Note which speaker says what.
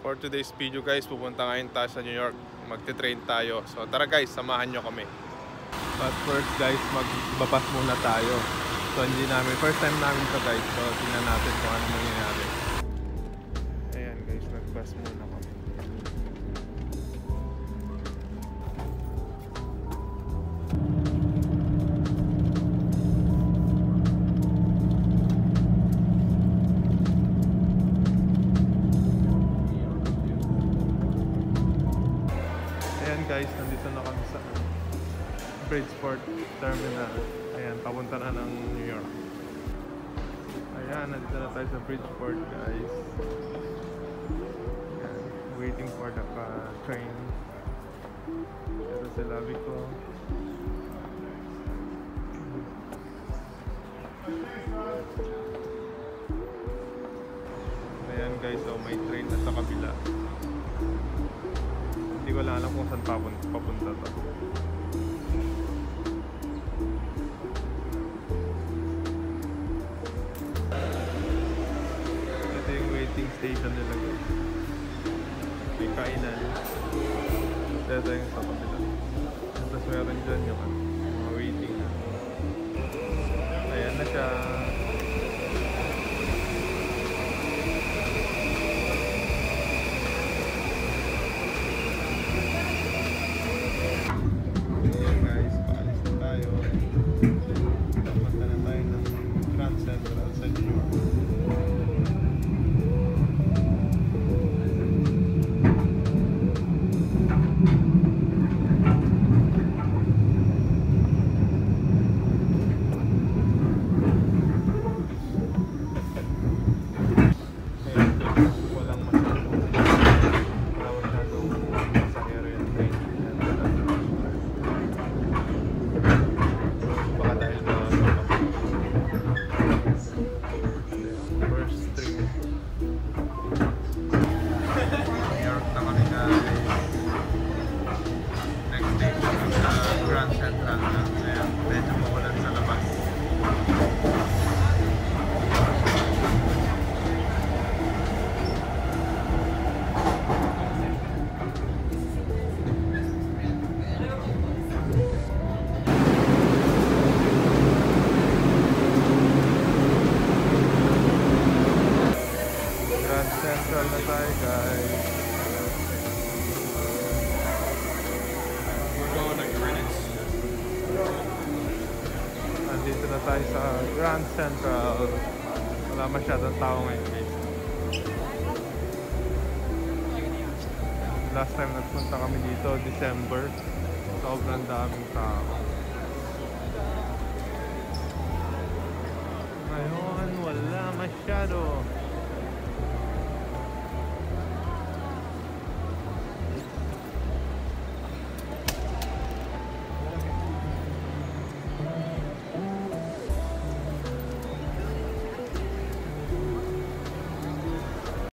Speaker 1: For today's video guys, pupunta ngayon tayo sa New York. Magte-train tayo. So tara guys, samahan nyo kami. But first guys, magbapas muna tayo. So hindi namin, first time namin to guys. So tingnan natin kung ano mangyayari. Ayan guys, nagbas muna kami. Guys, nandito na kami sa Bridgeport Terminal. Ayan, papunta na ng New York. Ayan, nandito na tayo sa Bridgeport guys. Ayan, waiting for the train. Ito si Labi ko. Ayan guys, so may train na sa kabila. Hindi ko lang alam kung saan papunta to. Ito yung waiting station nila guys. May kainan. Ito yung sa kapila. Tapos meron dyan yung mga waiting na. Ayan na siya. Central na tayo guys. Nandito na tayo sa Grand Central. Wala masyadong tao ngayon guys. Last time nagpunta kami dito, December. Sobrang daming tao. Ngayon wala masyado.